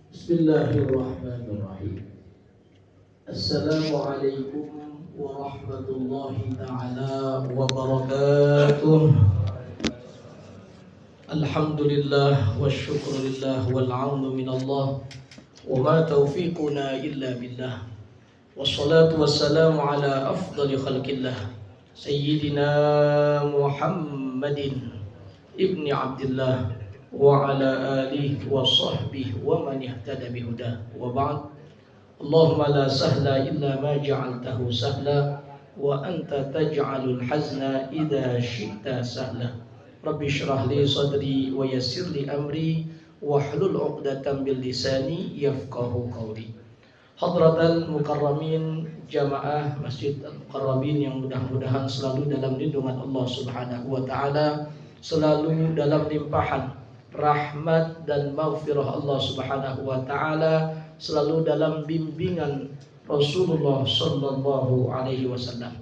Bismillahirrahmanirrahim. Assalamualaikum warahmatullahi ta'ala wabarakatuh. Alhamdulillah wa syukurillah wal-'aunu minallah wa ma taufiquna illa billah. Wassalatu wassalamu ala afdali khalqillah Sayyidina Muhammadin ibni Abdillah wa ala alihi wa sahbihi wa man ihtada bihudah wa ba'd. Allahumma la sahla illa ma ja'altahu sahla wa anta taj'alul hazna idha syi'ta sahla. Rabbi syrah li sadri wa yassir li amri wahlul 'uqdatam bil lisani yafqahu qawli. Hadratal mukarramin jamaah Masjid Al-Mukarramin yang mudah-mudahan selalu dalam lindungan Allah Subhanahu wa taala, selalu dalam limpahan rahmat dan maghfirah Allah Subhanahu wa taala, selalu dalam bimbingan Rasulullah sallallahu alaihi wasallam.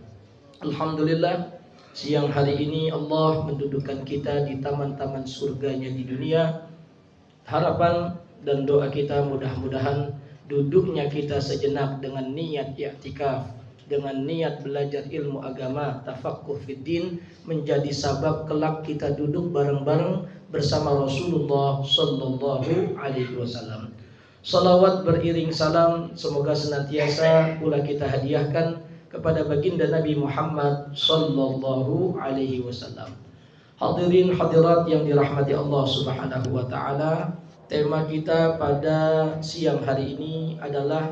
Alhamdulillah, siang hari ini Allah mendudukkan kita di taman-taman surganya di dunia. Harapan dan doa kita mudah-mudahan duduknya kita sejenak dengan niat i'tikaf, dengan niat belajar ilmu agama, tafaqquh fiddin, menjadi sabab kelak kita duduk bareng-bareng bersama Rasulullah sallallahu alaihi wasallam. Salawat beriring salam semoga senantiasa pula kita hadiahkan kepada baginda Nabi Muhammad sallallahu alaihi wasallam. Hadirin hadirat yang dirahmati Allah Subhanahu wa taala, tema kita pada siang hari ini adalah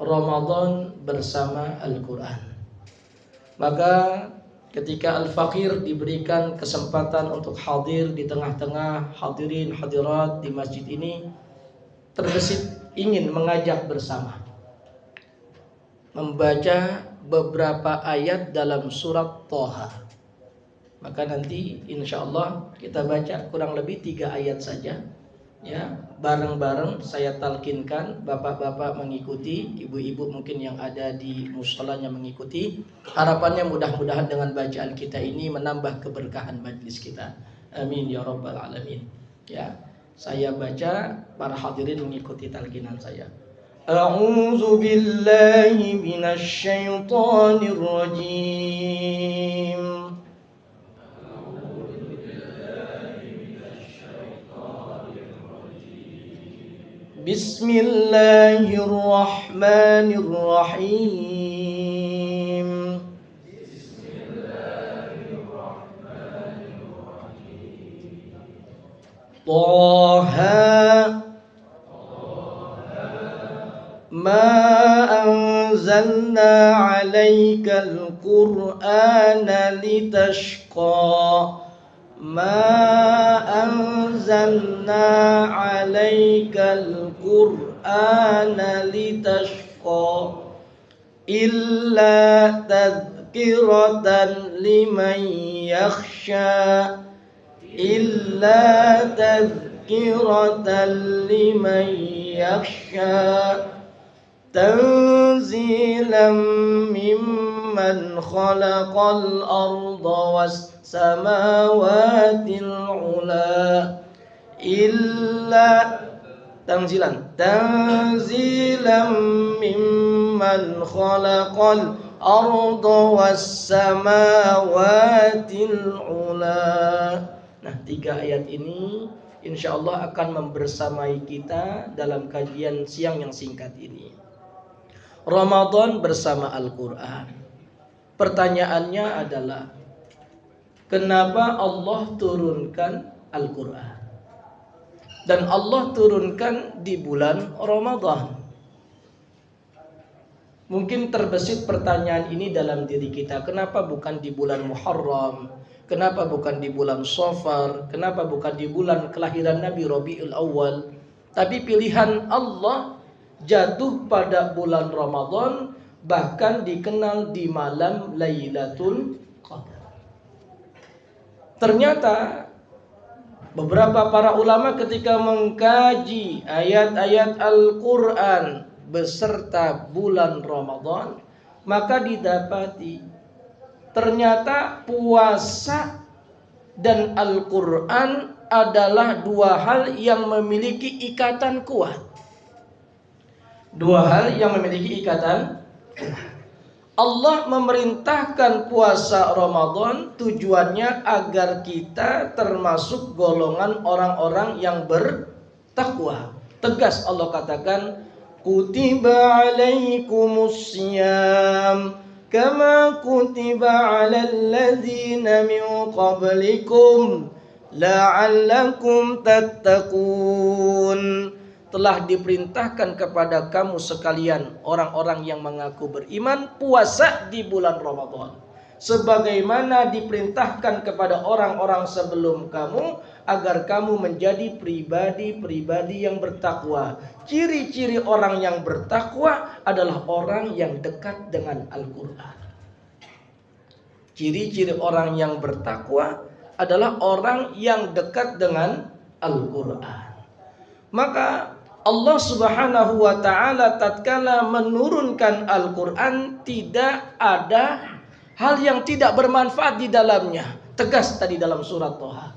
Ramadan bersama Al-Quran. Maka ketika Al-Faqir diberikan kesempatan untuk hadir di tengah-tengah hadirin hadirat di masjid ini, terbesit ingin mengajak bersama membaca beberapa ayat dalam surat Thaha. Maka nanti insya Allah kita baca kurang lebih 3 ayat saja, ya, bareng-bareng saya talkinkan, bapak-bapak mengikuti, ibu-ibu mungkin yang ada di musholanya mengikuti. Harapannya mudah-mudahan dengan bacaan kita ini menambah keberkahan majlis kita. Amin ya rabbal alamin. Ya, saya baca, para hadirin mengikuti talkinan saya. A'udzu billahi minasy syaithanir rajim. Bismillahirrahmanirrahim. Thaha ma anzalna 'alaikal qur'ana litashqa. Ma anzalna 'alaikal qur'ana litashqa illa tadhkiratan liman yakhsha. Illa tadhkiratan liman yakhsha. Tanzilan mimman khalaqal arda was samawatil ula. Illa tanzilan mimman khalaqal arda was samawatil ula. Nah, 3 ayat ini insya Allah akan membersamai kita dalam kajian siang yang singkat ini. Ramadan bersama Al-Quran. Pertanyaannya adalah, kenapa Allah turunkan Al-Quran? Dan Allah turunkan di bulan Ramadan. Mungkin terbesit pertanyaan ini dalam diri kita. Kenapa bukan di bulan Muharram? Kenapa bukan di bulan Safar? Kenapa bukan di bulan kelahiran Nabi Rabiul Awal? Tapi pilihan Allah jatuh pada bulan Ramadan, bahkan dikenal di malam Lailatul Qadar. Ternyata beberapa para ulama ketika mengkaji ayat-ayat Al-Quran beserta bulan Ramadan, maka didapati ternyata puasa dan Al-Quran adalah dua hal yang memiliki ikatan kuat. Dua hal yang memiliki ikatan kuat. Allah memerintahkan puasa Ramadan tujuannya agar kita termasuk golongan orang-orang yang bertakwa. Tegas Allah katakan, kutiba alaikumus syiyam kama kutiba alal ladzina min qablikum la'allakum tattaqun. Telah diperintahkan kepada kamu sekalian orang-orang yang mengaku beriman puasa di bulan Ramadan, sebagaimana diperintahkan kepada orang-orang sebelum kamu agar kamu menjadi pribadi-pribadi yang bertakwa. Ciri-ciri orang yang bertakwa adalah orang yang dekat dengan Al-Quran. Ciri-ciri orang yang bertakwa adalah orang yang dekat dengan Al-Quran. Maka Allah Subhanahu wa ta'ala tatkala menurunkan Al-Quran tidak ada hal yang tidak bermanfaat di dalamnya. Tegas tadi dalam surat Toha.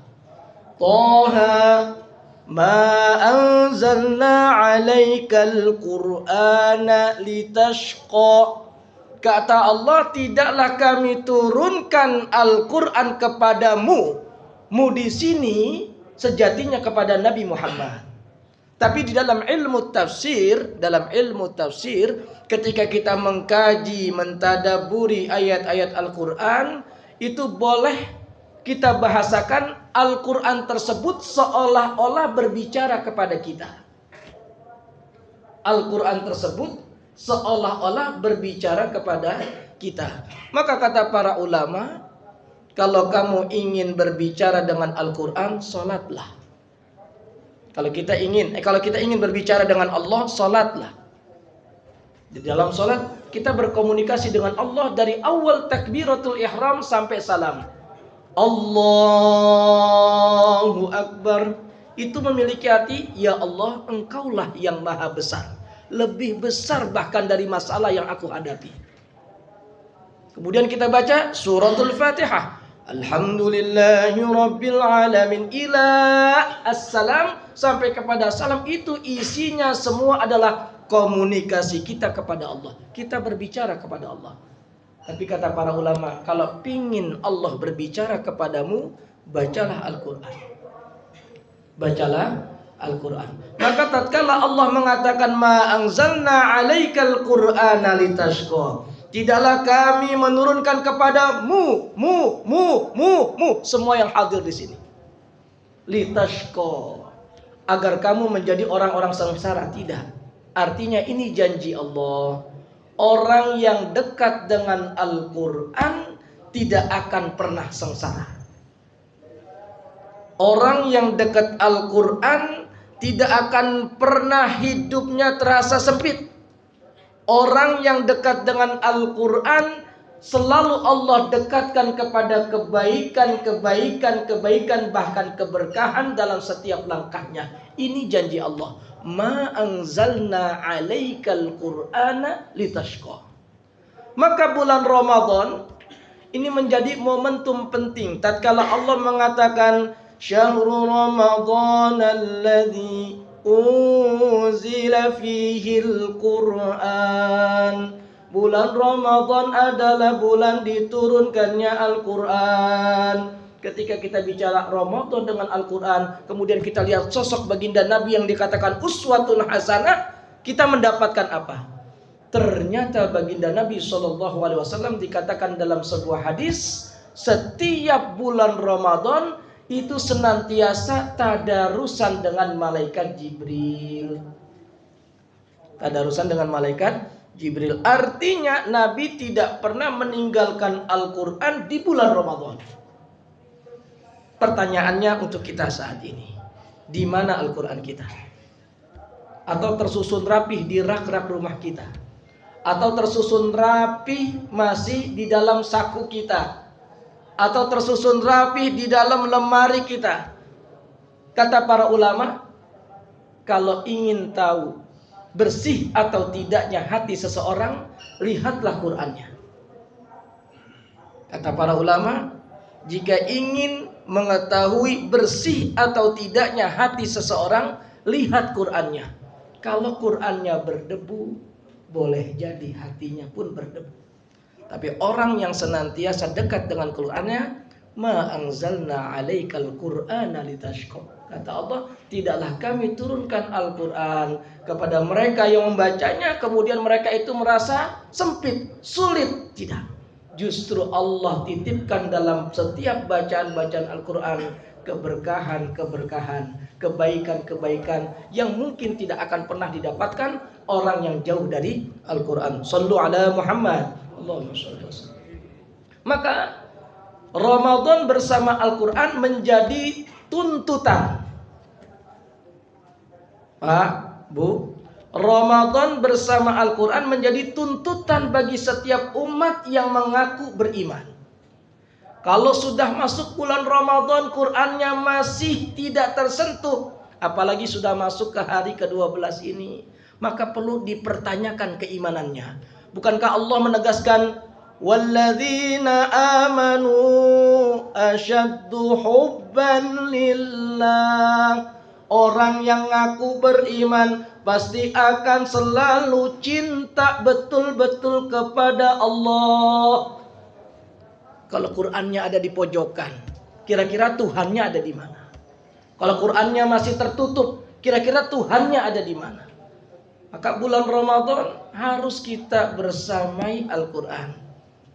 Toha ma anzalna alaikal qur'ana litashqa. Kata Allah, tidaklah kami turunkan Al-Quran kepadamu. Mu di sini sejatinya kepada Nabi Muhammad. Tapi di dalam ilmu tafsir, ketika kita mengkaji, mentadaburi ayat-ayat Al-Quran, itu boleh kita bahasakan Al-Quran tersebut seolah-olah berbicara kepada kita. Al-Quran tersebut seolah-olah berbicara kepada kita. Maka kata para ulama, kalau kamu ingin berbicara dengan Al-Quran, sholatlah. Kalau kita ingin berbicara dengan Allah, salatlah. Di dalam salat kita berkomunikasi dengan Allah dari awal takbiratul ihram sampai salam. Allahu Akbar. Itu memiliki arti, ya Allah, Engkaulah yang maha besar. Lebih besar bahkan dari masalah yang aku hadapi. Kemudian kita baca suratul Fatihah. Alhamdulillahi Rabbil Alamin ila assalam, sampai kepada salam. Itu isinya semua adalah komunikasi kita kepada Allah. Kita berbicara kepada Allah. Tapi kata para ulama, kalau pingin Allah berbicara kepadamu, bacalah Al-Quran. Bacalah Al-Quran. Maka tatkala Allah mengatakan ma anzalna alaikal qur'ana litashqa, tidaklah kami menurunkan kepadamu, semua yang hadir di sini. Litashqa, agar kamu menjadi orang-orang sengsara. Tidak. Artinya ini janji Allah. Orang yang dekat dengan Al-Quran tidak akan pernah sengsara. Orang yang dekat Al-Quran tidak akan pernah hidupnya terasa sempit. Orang yang dekat dengan Al-Quran selalu Allah dekatkan kepada kebaikan, bahkan keberkahan dalam setiap langkahnya. Ini janji Allah. Ma anzalna alaikal qur'ana litashqa. Maka bulan Ramadan ini menjadi momentum penting. Tatkala Allah mengatakan syahrul Ramadan alladzi unzila fihil Qur'an. Bulan Ramadan adalah bulan diturunkannya Al-Quran. Ketika kita bicara Ramadan dengan Al-Quran, kemudian kita lihat sosok baginda Nabi yang dikatakan uswatun hasanah, kita mendapatkan apa? Ternyata baginda Nabi SAW dikatakan dalam sebuah hadis, setiap bulan Ramadan itu senantiasa tadarusan dengan malaikat Jibril. Tadarusan dengan malaikat Jibril. Artinya Nabi tidak pernah meninggalkan Al-Quran di bulan Ramadan. Pertanyaannya untuk kita saat ini, di mana Al-Quran kita? Atau tersusun rapih di rak-rak rumah kita? Atau tersusun rapih masih di dalam saku kita? Atau tersusun rapih di dalam lemari kita? Kata para ulama, kalau ingin tahu bersih atau tidaknya hati seseorang, lihatlah Qur'annya. Kata para ulama, jika ingin mengetahui bersih atau tidaknya hati seseorang, lihat Qur'annya. Kalau Qur'annya berdebu, boleh jadi hatinya pun berdebu. Tapi orang yang senantiasa dekat dengan Qur'annya, ma anzalna 'alaikal Qur'ana litashqa. Kata Allah, tidaklah kami turunkan Al-Quran kepada mereka yang membacanya kemudian mereka itu merasa sempit, sulit. Tidak. Justru Allah titipkan dalam setiap bacaan-bacaan Al-Quran keberkahan-keberkahan, kebaikan-kebaikan yang mungkin tidak akan pernah didapatkan orang yang jauh dari Al-Quran. Sallu ala Muhammad. Allahumma shalli wa sallam. Maka Ramadan bersama Al-Quran menjadi tuntutan. Pak, Bu, Ramadan bersama Al-Quran menjadi tuntutan bagi setiap umat yang mengaku beriman. Kalau sudah masuk bulan Ramadan, Qur'annya masih tidak tersentuh, apalagi sudah masuk ke hari ke-12 ini, maka perlu dipertanyakan keimanannya. Bukankah Allah menegaskan, walladzina amanu asyaddu hubban lillah. Orang yang ngaku beriman pasti akan selalu cinta betul-betul kepada Allah. Kalau Qur'annya ada di pojokan, kira-kira Tuhannya ada di mana? Kalau Qur'annya masih tertutup, kira-kira Tuhannya ada di mana? Maka bulan Ramadan harus kita bersamai Al-Quran.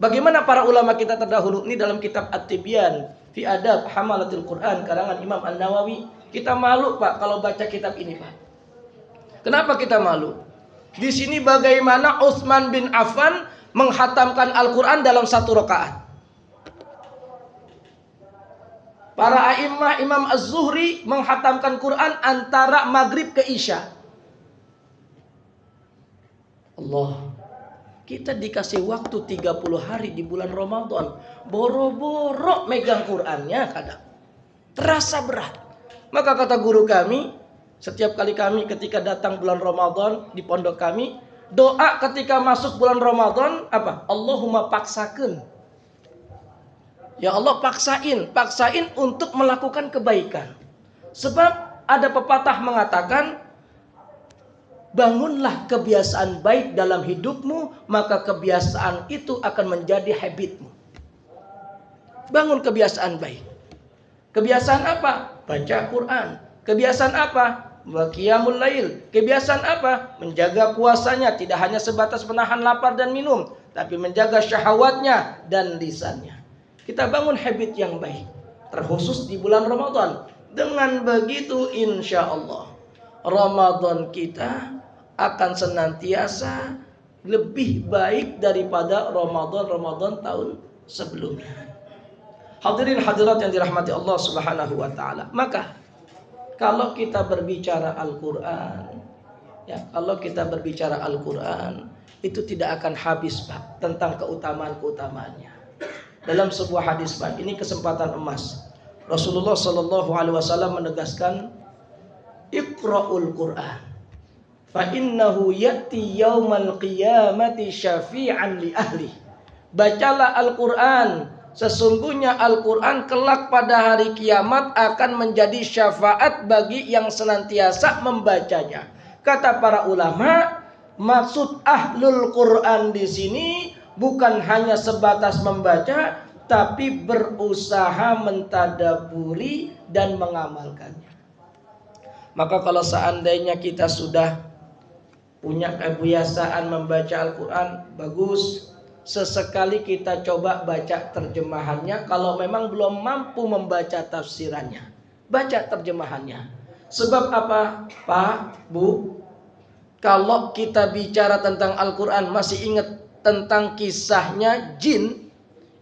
Bagaimana para ulama kita terdahulu ini dalam kitab At-Tibyan fi Adab Hamalatil Quran karangan Imam An-Nawawi. Kita malu, Pak, kalau baca kitab ini, Pak. Kenapa kita malu? Di sini bagaimana Utsman bin Affan menghatamkan Al-Quran dalam 1 rakaat. Para a'immah, Imam Az-Zuhri menghatamkan Quran antara maghrib ke isya. Allah, kita dikasih waktu 30 hari di bulan Ramadan, boro-boro megang Qur'annya kadang. Terasa berat. Maka kata guru kami, setiap kali kami ketika datang bulan Ramadan di pondok kami, doa ketika masuk bulan Ramadan apa? Allahumma paksakeun. Ya Allah, paksain untuk melakukan kebaikan. Sebab ada pepatah mengatakan, bangunlah kebiasaan baik dalam hidupmu, maka kebiasaan itu akan menjadi habitmu. Bangun kebiasaan baik. Kebiasaan apa? Baca Quran. Kebiasaan apa? Qiyamul lail. Kebiasaan apa? Menjaga puasanya, tidak hanya sebatas menahan lapar dan minum, tapi menjaga syahwatnya dan lisannya. Kita bangun habit yang baik, terkhusus di bulan Ramadan. Dengan begitu insya Allah Ramadan kita akan senantiasa lebih baik daripada Ramadan tahun sebelumnya. Hadirin hadirat yang dirahmati Allah Subhanahu wa taala. Maka kalau kita berbicara Al-Qur'an, ya, kalau kita berbicara Al-Qur'an itu tidak akan habis, Pak, tentang keutamaan-keutamaannya. Dalam sebuah hadis, Pak, ini kesempatan emas. Rasulullah sallallahu alaihi wasallam menegaskan, Iqra'ul Qur'an fa innahu ya'ti yaumal qiyamati syafi'an li ahli. Bacalah Al-Qur'an, sesungguhnya Al-Quran kelak pada hari kiamat akan menjadi syafaat bagi yang senantiasa membacanya. Kata para ulama, maksud ahlul Quran di sini bukan hanya sebatas membaca, tapi berusaha mentadaburi dan mengamalkannya. Maka kalau seandainya kita sudah punya kebiasaan membaca Al-Quran, bagus. Sesekali kita coba baca terjemahannya. Kalau memang belum mampu membaca tafsirannya, baca terjemahannya. Sebab apa, Pak, Bu? Kalau kita bicara tentang Al-Quran, masih ingat tentang kisahnya jin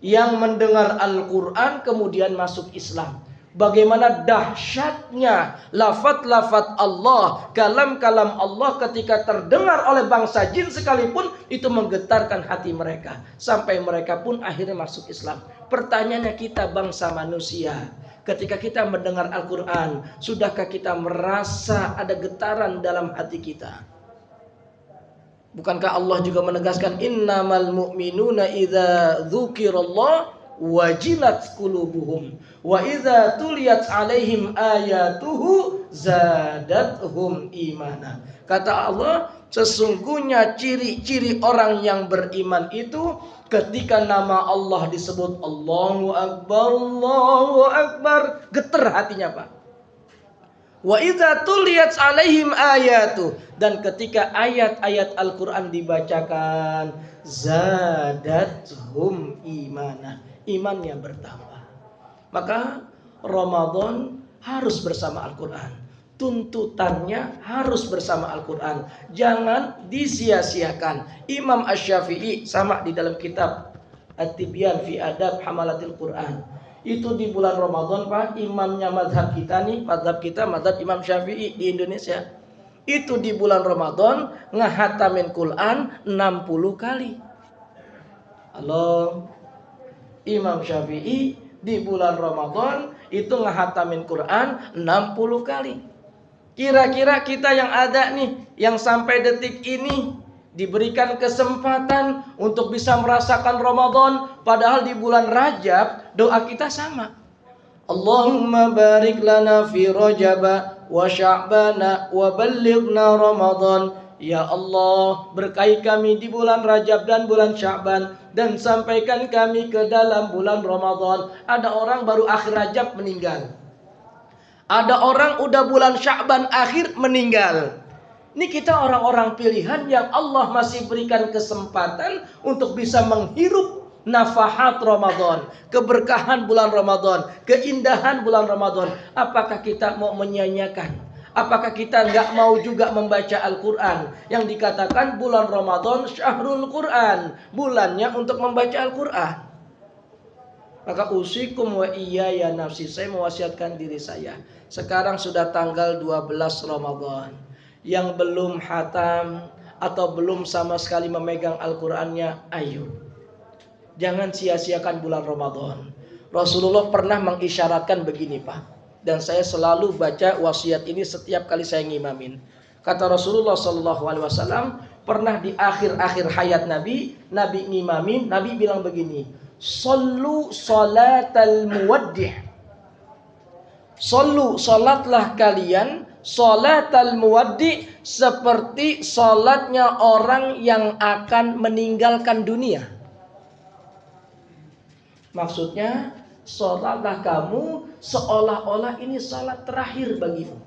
yang mendengar Al-Quran kemudian masuk Islam. Bagaimana dahsyatnya lafaz-lafaz Allah, kalam-kalam Allah ketika terdengar oleh bangsa jin sekalipun, itu menggetarkan hati mereka. Sampai mereka pun akhirnya masuk Islam. Pertanyaannya, kita bangsa manusia, ketika kita mendengar Al-Quran, sudahkah kita merasa ada getaran dalam hati kita? Bukankah Allah juga menegaskan, innamal mu'minuna idza dzukirallah wajilat qulubuhum wa idza tuliyat alaihim ayatuhu zadatuhum imana. Kata Allah, sesungguhnya ciri-ciri orang yang beriman itu ketika nama Allah disebut, Allahu Akbar, getar hatinya, Pak. Wa idza tuliyat alaihim ayatu, dan ketika ayat-ayat Al-Qur'an dibacakan, zadatuhum imana, imannya bertambah. Maka Ramadan harus bersama Al-Qur'an. Tuntutannya harus bersama Al-Quran. Jangan disia-siakan. Imam Asy-Syafi'i sama di dalam kitab At-Tibyan fi Adab Hamalatil Quran. Itu di bulan Ramadan, Pak, imamnya madhab kita nih, madhab Imam Syafi'i di Indonesia. Itu di bulan Ramadan ngehatamin Quran 60 kali. Halo, Imam Syafi'i di bulan Ramadan itu ngehatamin Quran 60 kali. Kira-kira kita yang ada nih, yang sampai detik ini diberikan kesempatan untuk bisa merasakan Ramadan, padahal di bulan Rajab doa kita sama. Allahumma barik lana fi Rajaba wa Sya'bana wa ballighna Ramadan. Ya Allah, berkahi kami di bulan Rajab dan bulan Sya'ban, dan sampaikan kami ke dalam bulan Ramadan. Ada orang baru akhir Rajab meninggal. Ada orang udah bulan Sya'ban akhir meninggal. Ini kita orang-orang pilihan yang Allah masih berikan kesempatan untuk bisa menghirup nafahat Ramadan, keberkahan bulan Ramadan, keindahan bulan Ramadan. Apakah kita mau menyanyiakan? Apakah kita nggak mau juga membaca Al-Quran? Yang dikatakan bulan Ramadan syahrul Quran, bulannya untuk membaca Al-Quran. Maka usikum wa iyaya nafsi, saya mewasiatkan diri saya. Sekarang sudah tanggal 12 Ramadan. Yang belum hatam atau belum sama sekali memegang Al-Qur'annya, ayo. Jangan sia-siakan bulan Ramadan. Rasulullah pernah mengisyaratkan begini, Pak. Dan saya selalu baca wasiat ini setiap kali saya ngimamin. Kata Rasulullah SAW, pernah di akhir-akhir hayat Nabi ngimamin, Nabi bilang begini, Sallu salatal muwaddih. Sallu, salatlah kalian, salatal muwaddi, seperti salatnya orang yang akan meninggalkan dunia. Maksudnya, salatlah kamu seolah-olah ini salat terakhir bagimu.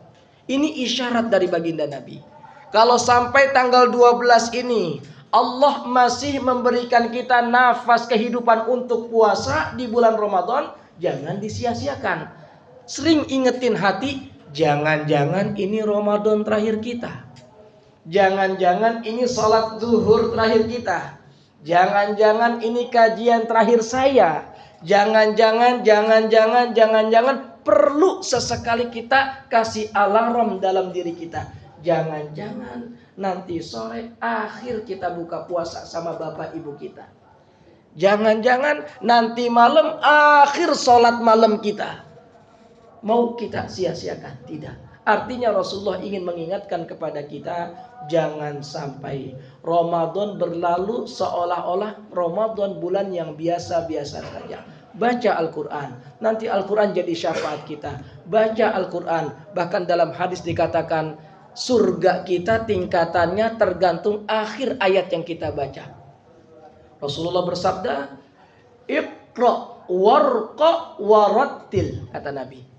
Ini isyarat dari baginda Nabi. Kalau sampai tanggal 12 ini Allah masih memberikan kita nafas kehidupan untuk puasa di bulan Ramadan, jangan disia-siakan. Sering ingetin hati, jangan-jangan ini Ramadan terakhir kita. Jangan-jangan ini salat zuhur terakhir kita. Jangan-jangan ini kajian terakhir saya. Jangan-jangan perlu sesekali kita kasih alarm dalam diri kita. Jangan-jangan nanti sore akhir kita buka puasa sama bapak ibu kita. Jangan-jangan nanti malam akhir sholat malam kita. Mau kita sia-siakan? Tidak. Artinya Rasulullah ingin mengingatkan kepada kita, jangan sampai Ramadan berlalu seolah-olah Ramadan bulan yang biasa-biasa saja. Baca Al-Quran, nanti Al-Quran jadi syafaat kita. Baca Al-Quran, bahkan dalam hadis dikatakan surga kita tingkatannya tergantung akhir ayat yang kita baca. Rasulullah bersabda, Iqra warqa warattil, kata Nabi.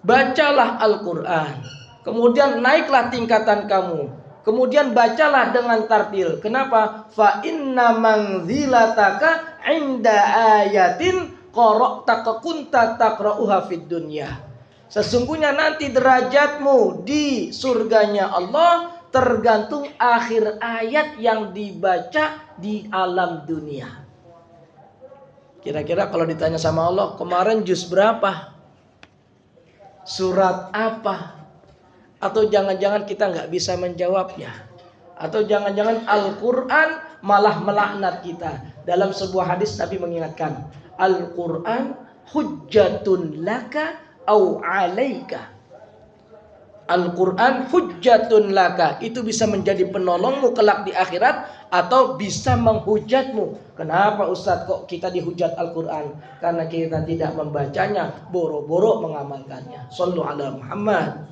Bacalah Al-Quran, kemudian naiklah tingkatan kamu, kemudian bacalah dengan tartil. Kenapa? Fa inna manzilataka inda ayatin qara'taka kunta taqra'uha fid dunya. Sesungguhnya nanti derajatmu di surganya Allah tergantung akhir ayat yang dibaca di alam dunia. Kira-kira kalau ditanya sama Allah, kemarin juz berapa? Surat apa? Atau jangan-jangan kita nggak bisa menjawabnya? Atau jangan-jangan Al-Quran malah melaknat kita? Dalam sebuah hadis Nabi mengingatkan, Al-Quran hujjatun laka au alaika. Al-Quran hujjatun laka, itu bisa menjadi penolongmu kelak di akhirat atau bisa menghujatmu. Kenapa Ustadz kok kita dihujat Al-Quran? Karena kita tidak membacanya, boro-boro mengamalkannya. Shallu ala Muhammad.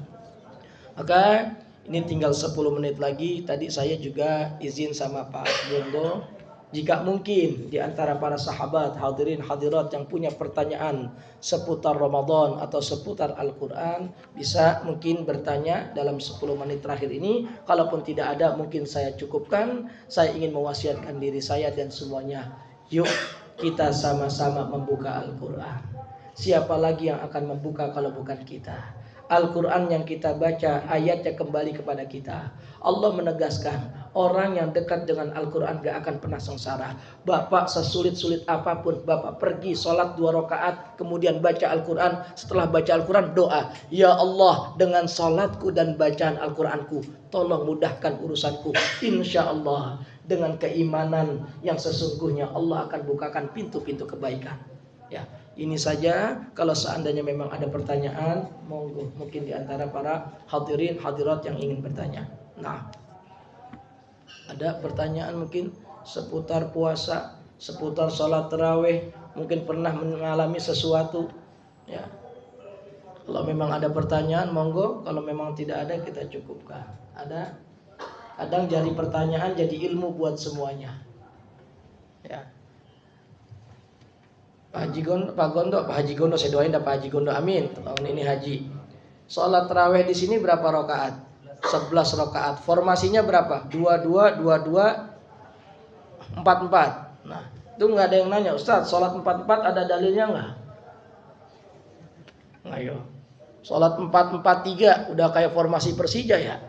Maka ini tinggal 10 menit lagi. Tadi saya juga izin sama Pak Gondo, jika mungkin di antara para sahabat, hadirin hadirat yang punya pertanyaan seputar Ramadan atau seputar Al-Quran, bisa mungkin bertanya dalam 10 menit terakhir ini. Kalaupun tidak ada, mungkin saya cukupkan. Saya ingin mewasiatkan diri saya dan semuanya, yuk kita sama-sama membuka Al-Quran. Siapa lagi yang akan membuka kalau bukan kita? Al-Quran yang kita baca, ayatnya kembali kepada kita. Allah menegaskan, orang yang dekat dengan Al-Quran gak akan pernah sengsara. Bapak sesulit-sulit apapun, Bapak pergi sholat 2 rakaat, kemudian baca Al-Quran. Setelah baca Al-Quran, doa, ya Allah, dengan sholatku dan bacaan Al-Quranku, tolong mudahkan urusanku. Insya Allah, dengan keimanan yang sesungguhnya, Allah akan bukakan pintu-pintu kebaikan. Ya, ini saja. Kalau seandainya memang ada pertanyaan, monggo, mungkin di antara para hadirin hadirat yang ingin bertanya. Nah, ada pertanyaan mungkin seputar puasa, seputar sholat tarawih, mungkin pernah mengalami sesuatu. Ya, kalau memang ada pertanyaan, monggo. Kalau memang tidak ada, kita cukupkan. Ada? Kadang jadi pertanyaan jadi ilmu buat semuanya. Ya. Pak Haji Gondo, saya doain dah Pak Haji Gondo, amin. Tahun ini haji. Sholat tarawih di sini berapa rakaat? 11 rakaat. Formasinya berapa? 22, 22, 44. Nah, itu nggak ada yang nanya, Ustaz, sholat 44 ada dalilnya nggak? Ayo. Sholat 4-4-3 udah kayak formasi Persija ya.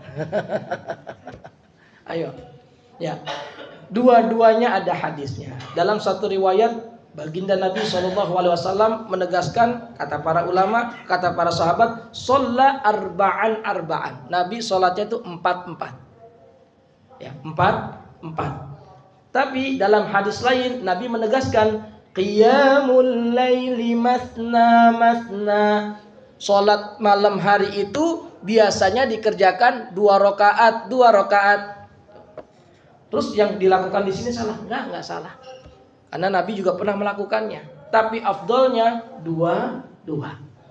Ayo. Ya. Dua-duanya ada hadisnya. Dalam satu riwayat, baginda Nabi SAW menegaskan, kata para ulama, kata para sahabat, sholla arba'an arba'an. Nabi sholatnya itu 4-4. Ya, 4-4. Tapi dalam hadis lain Nabi menegaskan, qiyamul laili masna masna. Sholat malam hari itu biasanya dikerjakan 2 rakaat, 2 rakaat. Terus yang dilakukan di sini salah? Enggak salah. Karena Nabi juga pernah melakukannya. Tapi afdolnya 2.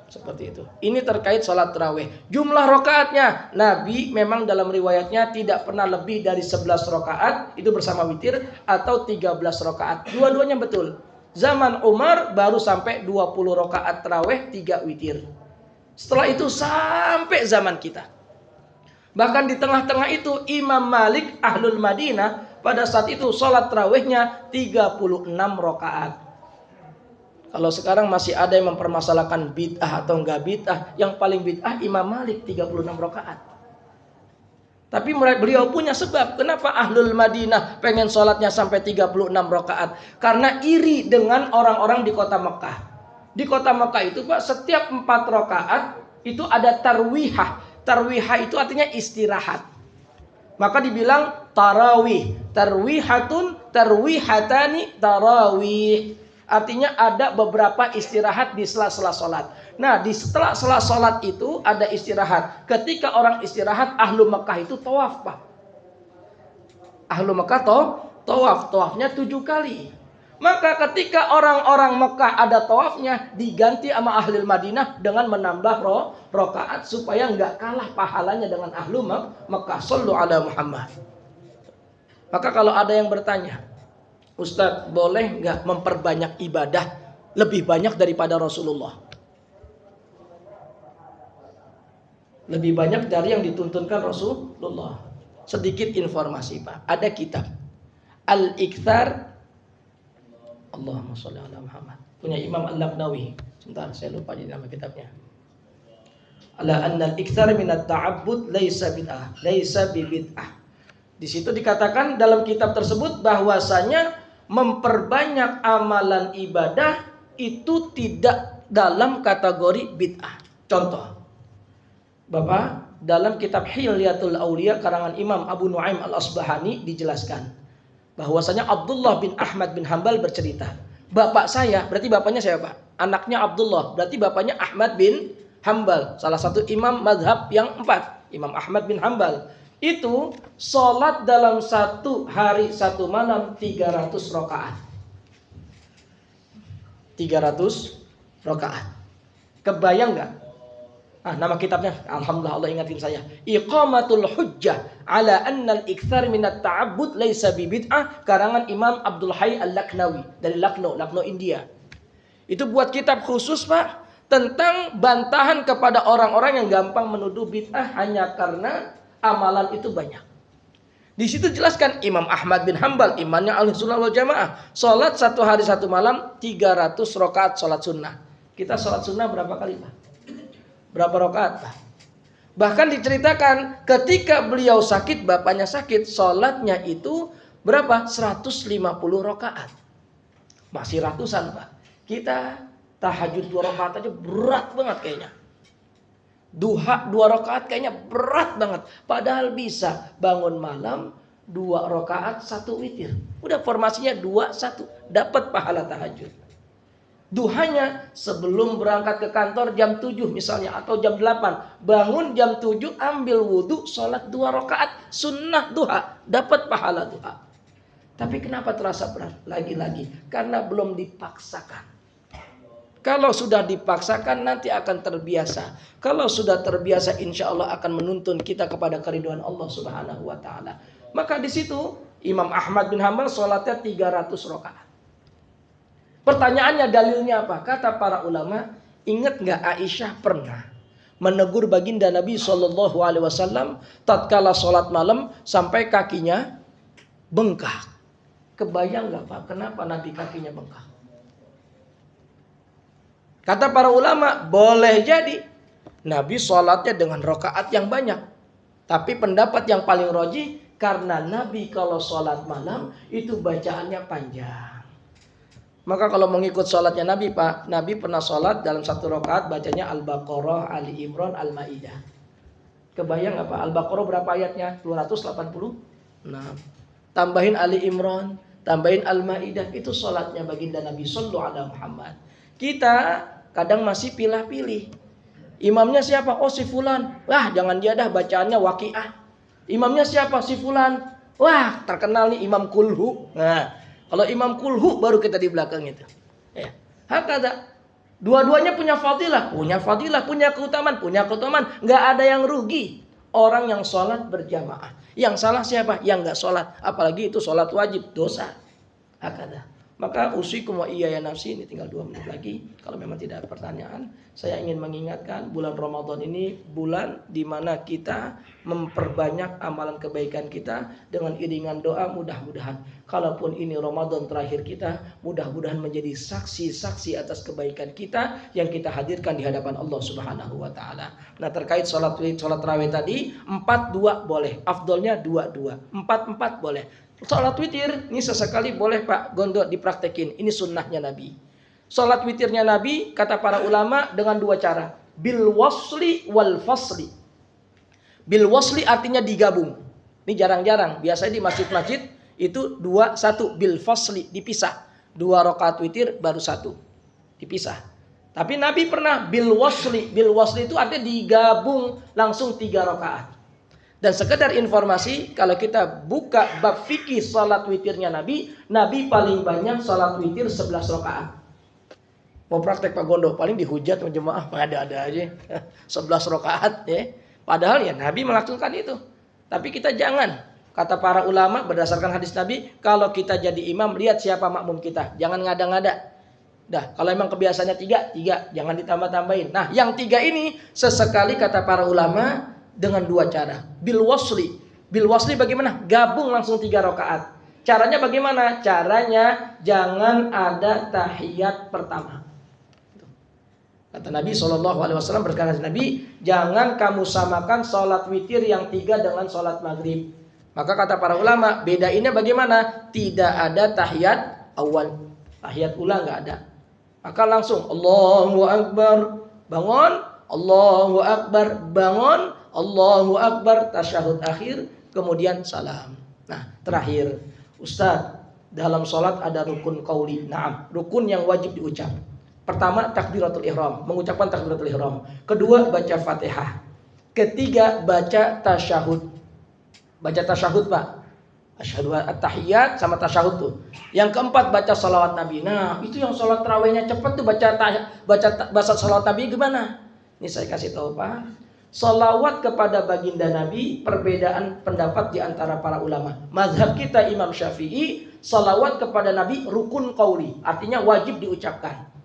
Seperti itu. Ini terkait sholat tarawih. Jumlah rakaatnya, Nabi memang dalam riwayatnya tidak pernah lebih dari 11 rakaat. Itu bersama witir. Atau 13 rakaat. Dua-duanya betul. Zaman Umar baru sampai 20 rakaat tarawih, 3 witir. Setelah itu sampai zaman kita. Bahkan di tengah-tengah itu Imam Malik Ahlul Madinah pada saat itu sholat tarawihnya 36 rakaat. Kalau sekarang masih ada yang mempermasalahkan bid'ah atau enggak bid'ah, yang paling bid'ah Imam Malik 36 rakaat. Tapi beliau punya sebab kenapa Ahlul Madinah pengen sholatnya sampai 36 rakaat. Karena iri dengan orang-orang di kota Mekah. Di kota Mekah itu Pak, setiap 4 rakaat itu ada tarwihah. Tarwihah itu artinya istirahat. Maka dibilang tarawih. Tarwihatun, tarwihatani, tarawih. Artinya ada beberapa istirahat di sela-sela sholat. Nah, di setelah sholat itu ada istirahat. Ketika orang istirahat, Ahlu Mekah itu tawaf, Pak. Ahlu Mekah tawaf. Tawafnya 7 kali. Maka ketika orang-orang Mekah ada tawafnya, diganti sama Ahlul Madinah dengan menambah rakaat supaya nggak kalah pahalanya dengan Ahlu Mekah. Shallu ala Muhammad. Maka kalau ada yang bertanya, Ustadz, boleh nggak memperbanyak ibadah lebih banyak daripada Rasulullah? Lebih banyak dari yang dituntunkan Rasulullah. Sedikit informasi, Pak. Ada kitab Al-Iktsar, Allahumma sholli ala Muhammad, punya Imam Al-Labnawi. Sebentar, saya lupa di nama kitabnya. Ala anna al-iktsar min at-ta'abbud laisa bid'ah, laisa bid'ah. Di situ dikatakan dalam kitab tersebut bahwasanya memperbanyak amalan ibadah itu tidak dalam kategori bid'ah. Contoh, Bapak, dalam kitab Hilyatul Auliya karangan Imam Abu Nuaim Al-Asbahani dijelaskan bahwasanya Abdullah bin Ahmad bin Hambal bercerita, bapak saya, berarti bapaknya siapa? Anaknya Abdullah, berarti bapaknya Ahmad bin Hambal, salah satu imam madhab yang 4, Imam Ahmad bin Hambal, itu sholat dalam satu hari satu malam 300 rakaat. 300 rakaat. Kebayang nggak? Nama kitabnya, alhamdulillah Allah ingatin saya. Iqamatul Hujjah ala anna al-ikthar minat ta'abbud laysa bid'ah, karangan Imam Abdul Hayy Al-Laknawi dari Lucknow, India. Itu buat kitab khusus, Pak, tentang bantahan kepada orang-orang yang gampang menuduh bid'ah hanya karena amalan itu banyak. Di situ jelaskan Imam Ahmad bin Hambal, imannya Ahlussunnah wal Jamaah, salat satu hari satu malam 300 rakaat salat sunnah. Kita salat sunnah berapa kali, Pak? Berapa rakaat, Pak? Bahkan diceritakan ketika beliau sakit, bapaknya sakit, salatnya itu berapa? 150 rakaat. Masih ratusan, Pak. Kita tahajud 2 rakaat aja berat banget kayaknya. Duha 2 rakaat kayaknya berat banget. Padahal bisa bangun malam 2 rakaat 1 witir. Udah formasinya 2-1. Dapat pahala tahajud. Duhanya sebelum berangkat ke kantor jam 7 misalnya atau jam 8. Bangun jam 7, ambil wudhu, sholat 2 rakaat. Sunnah duha. Dapat pahala duha. Tapi kenapa terasa berat? Lagi-lagi karena belum dipaksakan. Kalau sudah dipaksakan nanti akan terbiasa. Kalau sudah terbiasa insya Allah akan menuntun kita kepada keriduan Allah Subhanahu wa ta'ala. Maka di situ Imam Ahmad bin Hambal sholatnya 300 rakaat. Pertanyaannya dalilnya apa? Kata para ulama, ingat nggak Aisyah pernah menegur baginda Nabi SAW tatkala sholat malam sampai kakinya bengkak. Kebayang nggak, Pak, kenapa Nabi kakinya bengkak? Kata para ulama, boleh jadi Nabi sholatnya dengan rakaat yang banyak. Tapi pendapat yang paling rajih, karena Nabi kalau sholat malam itu bacaannya panjang. Maka kalau mengikut sholatnya Nabi, Pak, Nabi pernah sholat dalam 1 rakaat bacanya Al-Baqarah, Ali Imran, Al-Ma'idah. Kebayang apa? Al-Baqarah berapa ayatnya? 286. Tambahin Ali Imran, tambahin Al-Ma'idah. Itu sholatnya baginda Nabi Sallallahu Alaihi Muhammad. Kita kadang masih pilih-pilih. Imamnya siapa? Oh, si fulan. Wah, jangan dia dah, bacaannya Waqiah. Imamnya siapa? Si fulan. Wah, terkenal nih Imam Kulhu. Nah, kalau Imam Kulhu baru kita di belakang itu. Ya. Hakada. Dua-duanya punya fadilah, punya keutamaan, Nggak ada yang rugi. Orang yang sholat berjamaah. Yang salah siapa? Yang nggak sholat. Apalagi itu sholat wajib, dosa. Hakada. Maka usikum wa iyaya nafsi, ini tinggal 2 menit lagi. Kalau memang tidak ada pertanyaan, saya ingin mengingatkan bulan Ramadan ini bulan di mana kita memperbanyak amalan kebaikan kita dengan iringan doa. Mudah-mudahan kalaupun ini Ramadan terakhir kita, mudah-mudahan menjadi saksi-saksi atas kebaikan kita yang kita hadirkan di hadapan Allah Subhanahu wa taala. Nah, terkait salat tarawih tadi, 4-2 boleh, afdolnya 2-2, 4-4 boleh. Salat witir ini sesekali boleh, Pak, gondok dipraktekin. Ini sunnahnya Nabi. Salat witirnya Nabi, kata para ulama, dengan 2 cara. Bil wasli wal fasli. Bil wasli artinya digabung. Ini jarang-jarang. Biasanya di masjid-masjid itu 2-1. Bil fasli, dipisah. 2 rakaat witir baru 1. Dipisah. Tapi Nabi pernah bil wasli. Bil wasli itu artinya digabung langsung 3 rakaat. Dan sekedar informasi, kalau kita buka bab fikih salat witirnya Nabi paling banyak salat witir 11 rakaat. Mau praktek Pak Gondo, paling dihujat sama jemaah, ada-ada aja. 11 rakaat ya. Padahal ya Nabi melakukan itu. Tapi kita jangan. Kata para ulama berdasarkan hadis Nabi, kalau kita jadi imam, lihat siapa makmum kita. Jangan ngada-ngada. Dah, kalau emang kebiasaannya 3, jangan ditambah-tambahin. Nah, yang 3 ini sesekali kata para ulama dengan 2 cara. Bil wasli. Bil wasli bagaimana? Gabung langsung 3 rakaat. Caranya bagaimana? Caranya jangan ada tahiyat pertama. Kata Nabi SAW berkata Nabi, jangan kamu samakan sholat witir yang 3 dengan sholat maghrib. Maka kata para ulama, bedainnya bagaimana? Tidak ada tahiyat awal. Tahiyat ula nggak ada. Maka langsung Allahu Akbar, bangun, Allahu Akbar, bangun, Allahu Akbar, tasyahud akhir, kemudian salam. Nah, terakhir, Ustaz, dalam sholat ada rukun qauli. Naam, rukun yang wajib diucap. Pertama, takbiratul ihram, mengucapkan takbiratul ihram. Kedua, baca Fatihah. Ketiga, baca tasyahud. Baca tasyahud, Pak. Asyhadu at-tahiyat sama tasyahud tuh. Yang keempat, baca salawat Nabi. Nah, itu yang salat tarawihnya cepat tuh baca salawat Nabi gimana? Ini saya kasih tahu, Pak. Salawat kepada baginda Nabi, perbedaan pendapat di antara para ulama. Mazhab kita Imam Syafi'i, salawat kepada Nabi rukun qauli, artinya wajib diucapkan.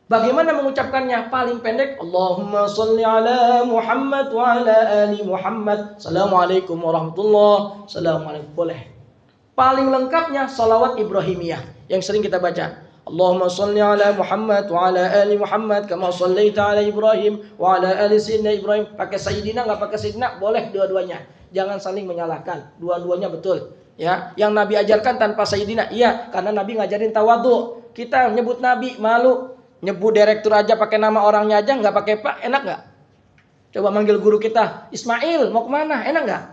Bagaimana mengucapkannya? Paling pendek, Allahumma sholli ala Muhammad wa ala ali Muhammad. Assalamualaikum warahmatullahi. Assalamualaikum. Boleh. Paling lengkapnya salawat Ibrahimiyah yang sering kita baca. Allahumma sholli ala Muhammad wa ala ali Muhammad kama shallaita ala Ibrahim wa ala ali sayyidina Ibrahim. Pakai sayyidina enggak pakai sayyidina, boleh dua-duanya. Jangan saling menyalahkan. Dua-duanya betul. Ya, yang Nabi ajarkan tanpa sayyidina. Iya, karena Nabi ngajarin tawadhu. Kita nyebut Nabi malu. Nyebut direktur aja pakai nama orangnya aja nggak pakai Pak, enak nggak? Coba manggil guru kita, Ismail mau kemana? Enak nggak?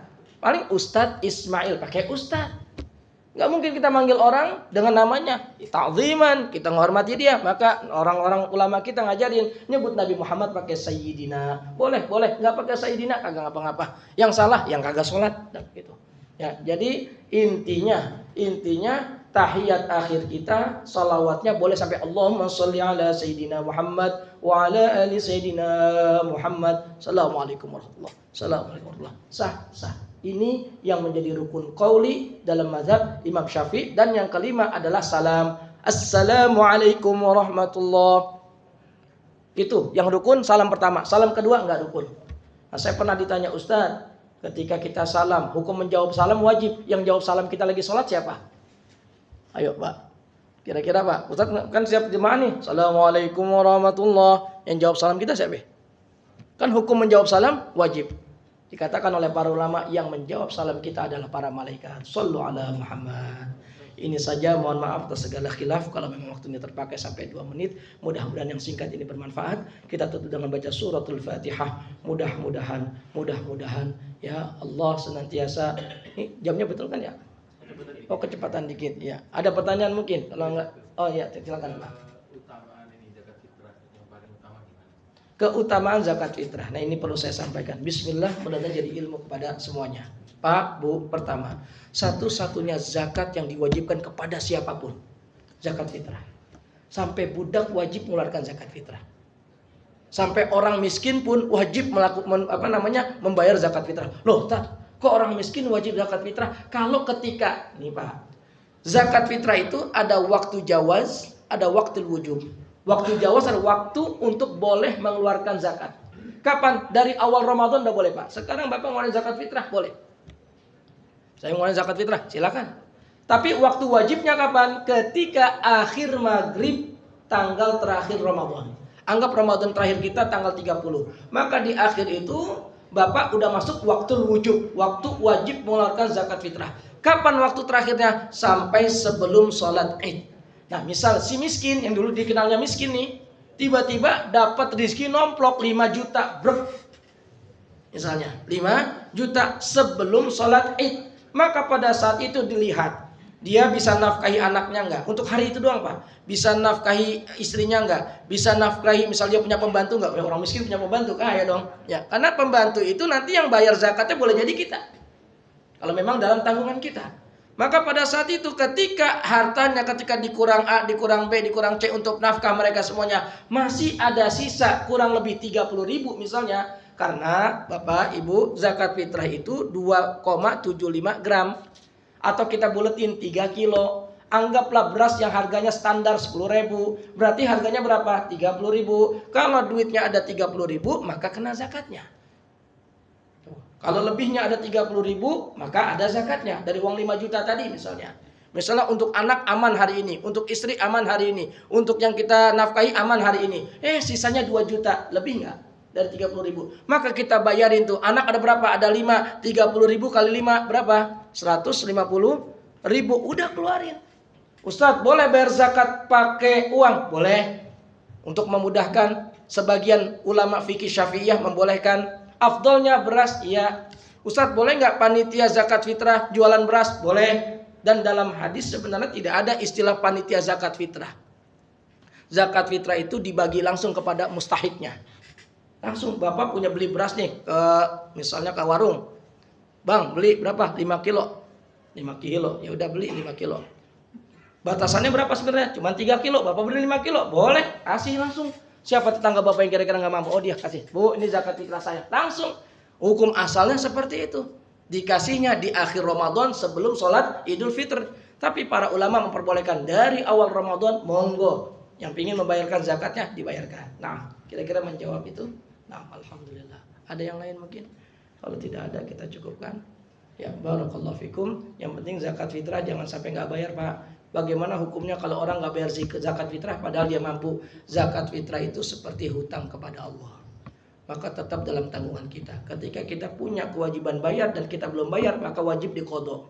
Paling Ustadz Ismail, pakai Ustadz. Nggak mungkin kita manggil orang dengan namanya. Ta'ziman, kita menghormati dia. Maka orang-orang ulama kita ngajarin nyebut Nabi Muhammad pakai Sayyidina. Boleh, nggak pakai Sayyidina kagak ngapa-ngapa. Yang salah, yang kagak sholat, gitu. Ya, jadi intinya tahiyat akhir kita salawatnya boleh sampai Allahumma sholli ala Sayyidina Muhammad wa ala ali Sayyidina Muhammad. Assalamualaikum warahmatullahi wabarakatuh. Sah. Ini yang menjadi rukun qauli dalam mazhab Imam Syafi'i. Dan yang kelima adalah salam. Assalamualaikum warahmatullahi. Itu yang rukun salam pertama. Salam kedua enggak rukun. Nah, saya pernah ditanya, Ustaz, ketika kita salam, hukum menjawab salam wajib. Yang jawab salam kita lagi sholat siapa? Ayo Pak, kira-kira Pak, Ustaz kan siap jemaah nih. Assalamualaikum warahmatullahi. Yang jawab salam kita siapa? Kan hukum menjawab salam wajib. Dikatakan oleh para ulama yang menjawab salam kita adalah para malaikat. Shallu ala Muhammad. Ini saja, mohon maaf atas segala khilaf kalau memang waktunya terpakai sampai 2 menit. Mudah-mudahan yang singkat ini bermanfaat. Kita tutup dengan baca suratul Fatihah. Mudah-mudahan ya Allah senantiasa. Ini jamnya betul kan ya? Oh, kecepatan dikit ya. Ada pertanyaan mungkin? Kalau enggak, oh ya silakan Pak. Keutamaan ini zakat fitrah yang paling utama gimana? Keutamaan zakat fitrah. Nah, ini perlu saya sampaikan. Bismillah, mudah-mudahan jadi ilmu kepada semuanya. Pak, Bu, pertama, satu-satunya zakat yang diwajibkan kepada siapapun, zakat fitrah. Sampai budak wajib mengeluarkan zakat fitrah. Sampai orang miskin pun wajib membayar zakat fitrah. Loh, kok orang miskin wajib zakat fitrah? Kalau ketika, nih Pak, zakat fitrah itu ada waktu jawaz, ada waktu wujub. Waktu jawaz adalah waktu untuk boleh mengeluarkan zakat. Kapan? Dari awal Ramadan udah boleh Pak. Sekarang Bapak ngeluarin zakat fitrah, boleh. Saya ngeluarin zakat fitrah, silakan. Tapi waktu wajibnya kapan? Ketika akhir maghrib tanggal terakhir Ramadan. Anggap Ramadan terakhir kita tanggal 30. Maka di akhir itu Bapak udah masuk waktu wujub, waktu wajib mengeluarkan zakat fitrah. Kapan waktu terakhirnya? Sampai sebelum sholat Id. Nah, misal si miskin yang dulu dikenalnya miskin nih, tiba-tiba dapat rezeki nomplok 5 juta, misalnya 5 juta sebelum sholat Id. Maka pada saat itu dilihat dia bisa nafkahi anaknya enggak? Untuk hari itu doang Pak. Bisa nafkahi istrinya enggak? Bisa nafkahi misalnya dia punya pembantu enggak? Orang miskin punya pembantu, kaya dong. Ya, karena pembantu itu nanti yang bayar zakatnya boleh jadi kita. Kalau memang dalam tanggungan kita. Maka pada saat itu ketika hartanya ketika dikurang A, dikurang B, dikurang C untuk nafkah mereka semuanya, masih ada sisa kurang lebih 30.000 misalnya. Karena Bapak Ibu zakat fitrah itu 2,75 gram. Atau kita buletin 3 kilo. Anggaplah beras yang harganya standar 10.000. Berarti harganya berapa? 30.000. Kalau duitnya ada 30.000 maka kena zakatnya. Kalau lebihnya ada 30.000 maka ada zakatnya. Dari uang 5 juta tadi misalnya. Misalnya untuk anak aman hari ini. Untuk istri aman hari ini. Untuk yang kita nafkahi aman hari ini. Sisanya 2 juta. Lebih nggak? Dari 30.000. Maka kita bayarin tuh. Anak ada berapa? Ada 5. 30.000 kali 5 berapa? 150.000. Udah keluarin. Ustadz, boleh bayar zakat pakai uang? Boleh. Untuk memudahkan, sebagian ulama fikih Syafi'iyah membolehkan. Afdolnya beras, iya. Ustadz, boleh nggak panitia zakat fitrah jualan beras? Boleh. Dan dalam hadis sebenarnya tidak ada istilah panitia zakat fitrah. zakat fitrah itu dibagi langsung kepada mustahiknya. Langsung bapak punya beli beras nih misalnya ke warung. Bang, beli berapa? 5 kilo. 5 kilo. Ya udah beli 5 kilo. Batasannya berapa sebenarnya? Cuma 3 kilo. Bapak beli 5 kilo. Boleh, kasih langsung. Siapa tetangga bapak yang kira-kira nggak mampu? Oh dia kasih. Bu, ini zakat fitrah saya. Langsung. Hukum asalnya seperti itu. Dikasihnya di akhir Ramadan sebelum sholat Idul Fitr. Tapi para ulama memperbolehkan dari awal Ramadan, monggo. Yang ingin membayarkan zakatnya, dibayarkan. Nah, kira-kira menjawab itu. Nah, alhamdulillah. Ada yang lain mungkin? Kalau tidak ada, kita cukupkan. Ya, barakallahu fikum. Yang penting zakat fitrah jangan sampai nggak bayar, Pak. Bagaimana hukumnya kalau orang nggak bayar zakat fitrah padahal dia mampu? Zakat fitrah itu seperti hutang kepada Allah. Maka tetap dalam tanggungan kita. Ketika kita punya kewajiban bayar dan kita belum bayar, maka wajib diqadha.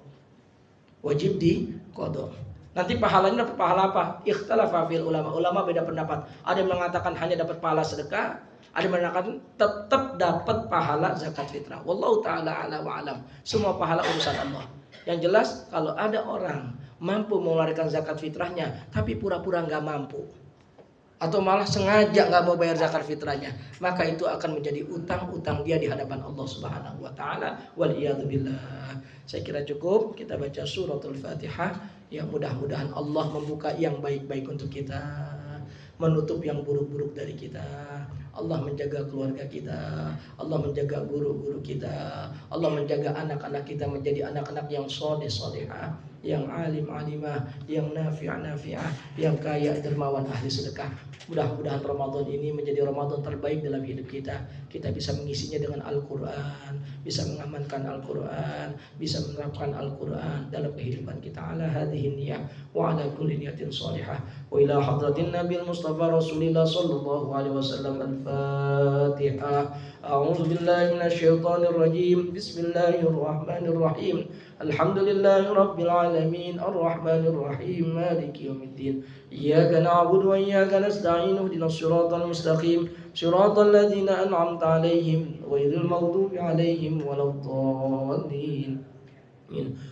Wajib diqadha. Nanti pahalanya dapat pahala apa? Ikhtalafa fil ulama. Ulama beda pendapat. Ada yang mengatakan hanya dapat pahala sedekah, ada yang mengatakan tetap dapat pahala zakat fitrah. Wallahu taala ala wa alam. Semua pahala urusan Allah. Yang jelas kalau ada orang mampu mengeluarkan zakat fitrahnya tapi pura-pura nggak mampu, atau malah sengaja nggak mau bayar zakat fitrahnya, maka itu akan menjadi utang-utang dia di hadapan Allah Subhanahu wa taala. Waliyadzubillah. Saya kira cukup kita baca suratul Fatihah. Ya mudah-mudahan Allah membuka yang baik-baik untuk kita, menutup yang buruk-buruk dari kita. Allah menjaga keluarga kita, Allah menjaga guru-guru kita, Allah menjaga anak-anak kita menjadi anak-anak yang soleh-solehah, yang alim-alimah, yang nafi'ah, yang kaya dermawan ahli sedekah. Mudah-mudahan Ramadan ini menjadi Ramadan terbaik dalam hidup kita. Kita bisa mengisinya dengan Al-Quran, bisa mengamankan Al-Quran, bisa menerapkan Al-Quran dalam kehidupan kita. Ala hadhihi niyah wa ala kulli niyatin salihah. Wa ila hadratin Nabil Mustafa Rasulillah sallallahu alaihi wasallam. Al-Fatihah. A'udzu billahi minasyaitonir rajim. Bismillahirrahmanirrahim. Alhamdulillahi rabbil alamin. Arrahmanir rahim. Maliki yaumiddin. Iyyaka na'budu wa iyyaka nasta'in. Ihdinas siratal mustaqim. Siratal ladzina an'amta 'alaihim ghairil maghdubi 'alaihim waladdallin.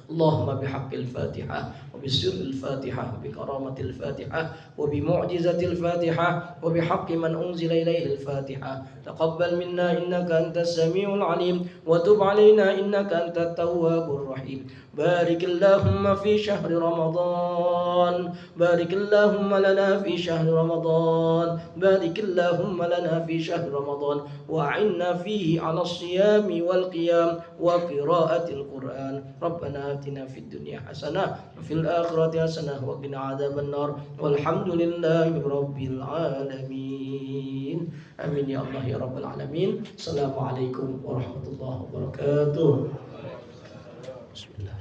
اللهم بحق الفاتحة وبسر الفاتحة وبكرامة الفاتحة وبمعجزة الفاتحة وبحق من أنزل إليه الفاتحة تقبل منا إنك أنت السميع العليم وتب علينا إنك أنت التواب الرحيم. بارك اللهم في شهر رمضان، بارك اللهم لنا في شهر رمضان، بارك اللهم لنا في شهر رمضان وأعنا فيه على الصيام والقيام وقراءة القرآن. ربنا آتنا في الدنيا حسنة وفي الآخرة حسنة وقنا عذاب النار والحمد لله رب العالمين. آمين يا الله يا رب العالمين. السلام عليكم ورحمة الله وبركاته. بسم الله.